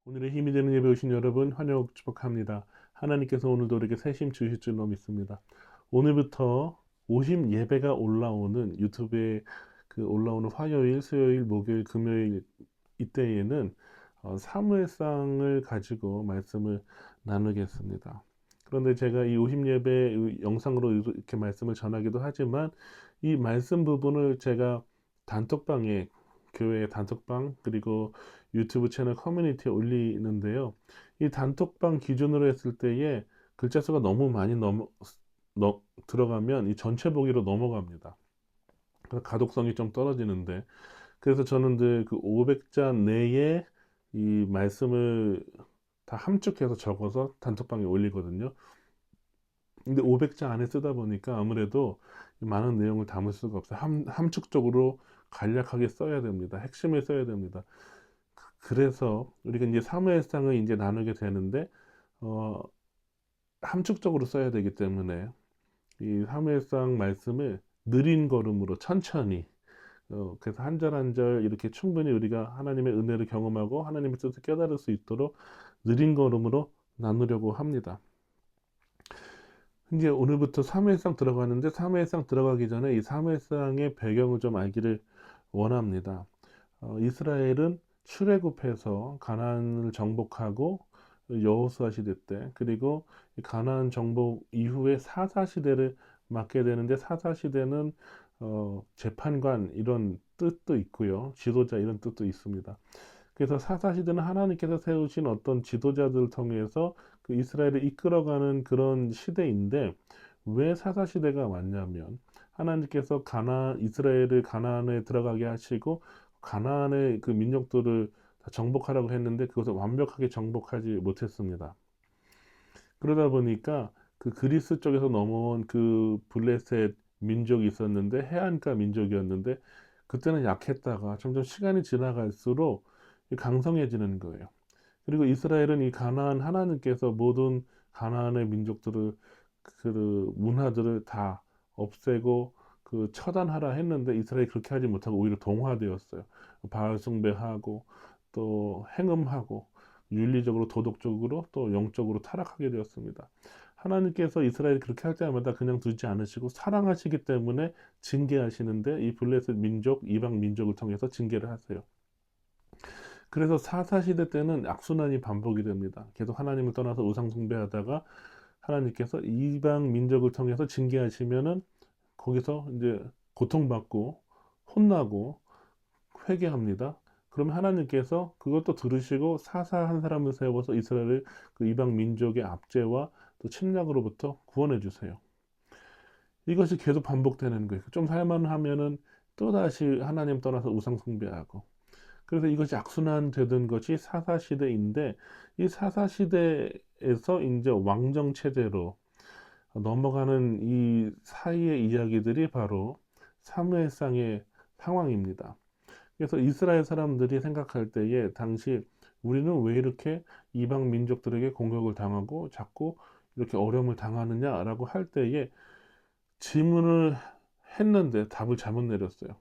오늘의 힘이 되는 예배 오신 여러분 환영 축복합니다. 하나님께서 오늘도 우리에게 새심 주실 줄로 믿습니다. 오늘부터 오심 예배가 올라오는 유튜브에 올라오는 화요일, 수요일, 목요일, 금요일 이때에는 사무엘상을 가지고 말씀을 나누겠습니다. 그런데 제가 이 오심 예배 영상으로 이렇게 말씀을 전하기도 하지만 이 말씀 부분을 제가 단톡방에 교회 단톡방 그리고 유튜브 채널 커뮤니티에 올리는데요. 이 단톡방 기준으로 했을 때에 글자 수가 너무 많이 들어가면 이 전체 보기로 넘어갑니다. 그래서 가독성이 좀 떨어지는데 그래서 저는 그 500자 내에 이 말씀을 다 함축해서 적어서 단톡방에 올리거든요. 근데 500자 안에 쓰다 보니까 아무래도 많은 내용을 담을 수가 없어요. 함축적으로 간략하게 써야 됩니다. 핵심을 써야 됩니다. 그래서 우리가 이제 사무엘상을 이제 나누게 되는데 어, 함축적으로 써야 되기 때문에 이 사무엘상 말씀을 느린 걸음으로 천천히 그래서 한 절 한 절 이렇게 충분히 우리가 하나님의 은혜를 경험하고 하나님의 뜻을 깨달을 수 있도록 느린 걸음으로 나누려고 합니다. 이제 오늘부터 사무엘상 들어가는데 사무엘상 들어가기 전에 이 사무엘상의 배경을 좀 알기를 원합니다. 이스라엘은 출애굽해서 가나안을 정복하고 여호수아 시대 때 그리고 가나안 정복 이후에 사사 시대를 맞게 되는데 사사 시대는 재판관 이런 뜻도 있고요. 지도자 이런 뜻도 있습니다. 그래서 사사 시대는 하나님께서 세우신 어떤 지도자들을 통해서 그 이스라엘을 이끌어가는 그런 시대인데 왜 사사 시대가 왔냐면 하나님께서 이스라엘을 가나안에 들어가게 하시고 가나안의 그 민족들을 다 정복하라고 했는데 그것을 완벽하게 정복하지 못했습니다. 그러다 보니까 그 그리스 쪽에서 넘어온 그 블레셋 민족이 있었는데 해안가 민족이었는데 그때는 약했다가 점점 시간이 지나갈수록 강성해지는 거예요. 그리고 이스라엘은 이 가나안 하나님께서 모든 가나안의 민족들을 그 문화들을 다 없애고 그 처단하라 했는데 이스라엘이 그렇게 하지 못하고 오히려 동화되었어요. 바알 숭배하고 또 행음하고 윤리적으로 도덕적으로 또 영적으로 타락하게 되었습니다. 하나님께서 이스라엘이 그렇게 할 때마다 그냥 두지 않으시고 사랑하시기 때문에 징계하시는데 이 블레셋 민족, 이방 민족을 통해서 징계를 하세요. 그래서 사사시대 때는 악순환이 반복이 됩니다. 계속 하나님을 떠나서 우상 숭배하다가 하나님께서 이방 민족을 통해서 징계하시면은 거기서 이제 고통받고 혼나고 회개합니다. 그러면 하나님께서 그것도 들으시고 사사 한 사람을 세워서 이스라엘을 그 이방 민족의 압제와 또 침략으로부터 구원해 주세요. 이것이 계속 반복되는 거예요. 좀 살만하면은 또다시 하나님 떠나서 우상 숭배하고 그래서 이것이 악순환 되던 것이 사사시대인데 이 사사시대에서 이제 왕정체제로 넘어가는 이 사이의 이야기들이 바로 사무엘상의 상황입니다. 그래서 이스라엘 사람들이 생각할 때에 당시 우리는 왜 이렇게 이방 민족들에게 공격을 당하고 자꾸 이렇게 어려움을 당하느냐라고 할 때에 질문을 했는데 답을 잘못 내렸어요.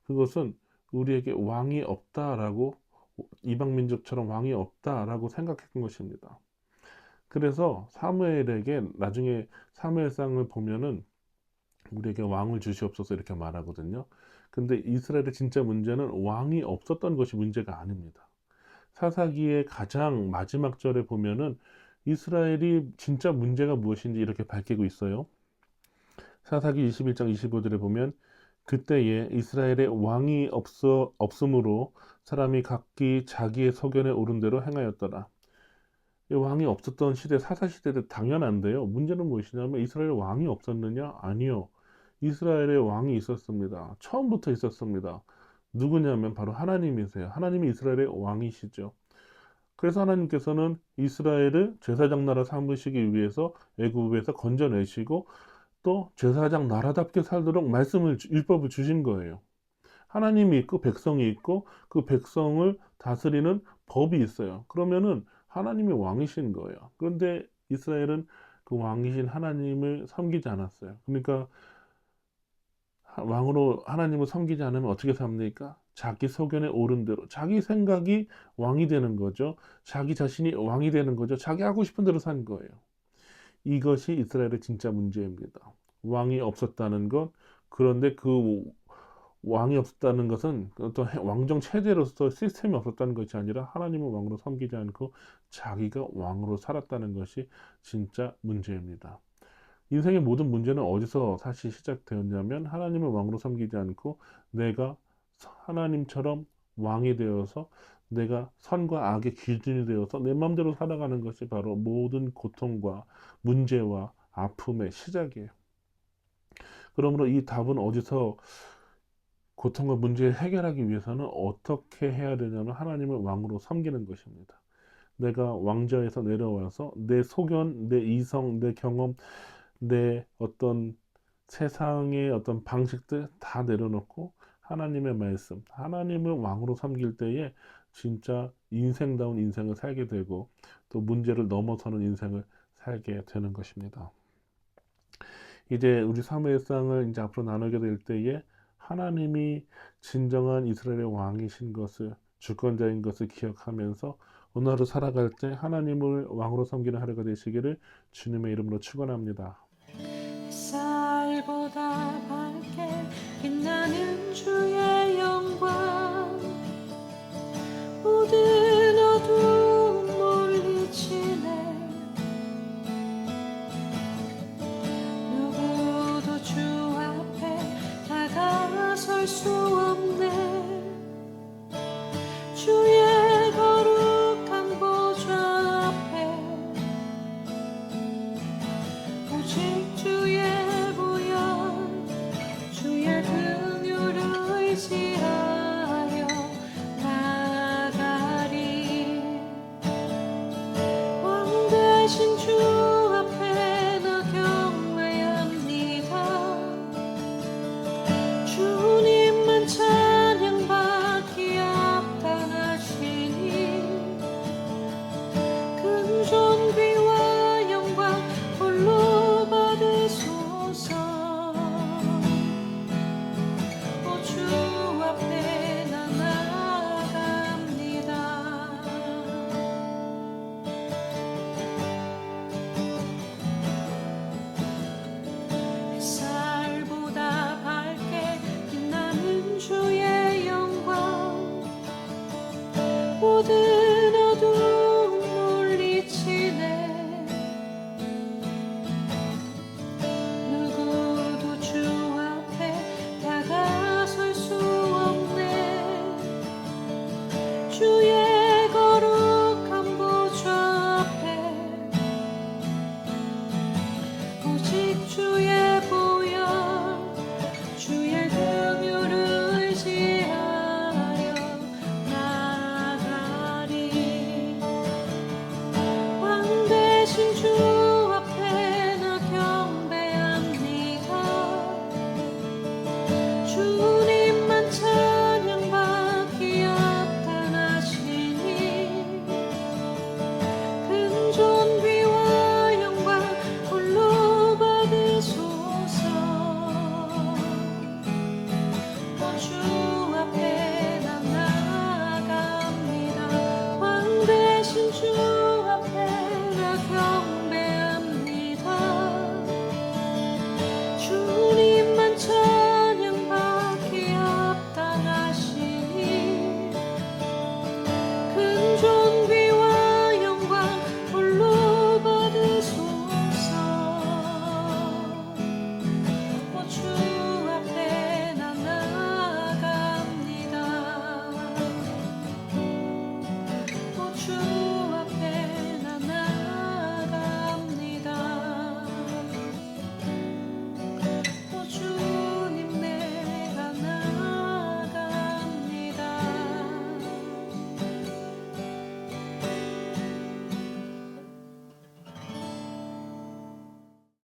그것은 우리에게 왕이 없다라고 이방 민족처럼 왕이 없다라고 생각했던 것입니다. 그래서 사무엘에게 나중에 사무엘상을 보면은 우리에게 왕을 주시옵소서 이렇게 말하거든요. 근데 이스라엘의 진짜 문제는 왕이 없었던 것이 문제가 아닙니다. 사사기의 가장 마지막 절에 보면은 이스라엘이 진짜 문제가 무엇인지 이렇게 밝히고 있어요. 사사기 21장 25절에 보면 그때에 이스라엘의 왕이 없으므로 사람이 각기 자기의 소견에 오른 대로 행하였더라. 이 왕이 없었던 시대, 사사시대 때 당연한데요. 문제는 무엇이냐면 이스라엘에 왕이 없었느냐? 아니요. 이스라엘에 왕이 있었습니다. 처음부터 있었습니다. 누구냐면 바로 하나님이세요. 하나님이 이스라엘의 왕이시죠. 그래서 하나님께서는 이스라엘을 제사장 나라 삼으시기 위해서 애굽에서 건져내시고 또 제사장 나라답게 살도록 율법을 주신 거예요. 하나님이 있고 백성이 있고 그 백성을 다스리는 법이 있어요. 그러면은 하나님이 왕이신 거예요. 그런데 이스라엘은 그 왕이신 하나님을 섬기지 않았어요. 그러니까 왕으로 하나님을 섬기지 않으면 어떻게 삽니까? 자기 소견에 옳은 대로 자기 생각이 왕이 되는 거죠. 자기 자신이 왕이 되는 거죠. 자기 하고 싶은 대로 사는 거예요. 이것이 이스라엘의 진짜 문제입니다. 왕이 없었다는 것, 그런데 그 왕이 없었다는 것은 어떤 왕정 체제로서 시스템이 없었다는 것이 아니라 하나님을 왕으로 섬기지 않고 자기가 왕으로 살았다는 것이 진짜 문제입니다. 인생의 모든 문제는 어디서 사실 시작되었냐면 하나님을 왕으로 섬기지 않고 내가 하나님처럼 왕이 되어서 내가 선과 악의 기준이 되어서 내 마음대로 살아가는 것이 바로 모든 고통과 문제와 아픔의 시작이에요. 그러므로 이 답은 어디서 고통과 문제를 해결하기 위해서는 어떻게 해야 되냐면 하나님을 왕으로 섬기는 것입니다. 내가 왕좌에서 내려와서 내 소견, 내 이성, 내 경험, 내 어떤 세상의 어떤 방식들 다 내려놓고 하나님의 말씀, 하나님을 왕으로 섬길 때에 진짜 인생다운 인생을 살게 되고 또 문제를 넘어서는 인생을 살게 되는 것입니다. 이제 우리 사무엘상을 이제 앞으로 나누게 될 때에 하나님이 진정한 이스라엘의 왕이신 것을 주권자인 것을 기억하면서 오늘 하루 살아갈 때 하나님을 왕으로 섬기는 하루가 되시기를 주님의 이름으로 축원합니다. 햇살보다 밝게 빛나는 주의 영광 모든 어두움 물리치네 누구도 주 앞에 다가설 수 없네 주의 거룩한 보좌 앞에 오직 주의 보혈 주의 긍휼을 의지하여 나가리 왕 되신 주 앞에 나 경배합니다 주님만 찬양받기 합당하시니 큰 존귀와 영광 홀로 받으소서 오 주 앞에 나 나아갑니다 햇살보다 밝게 빛나는 주의 영광 모든 어두움 물리치네 누구도 주 앞에 다가설 수 없네 주의 거룩한 보좌 앞에 오직 주의 보혈 주의 긍휼을 의지하여 나가리 왕 되신 주 앞에 나 경배합니다 주님만 찬양받기 합당하시니 큰 존귀와 영광 홀로 받으소서 오 주 앞에 나 나아갑니다 왕 되신 주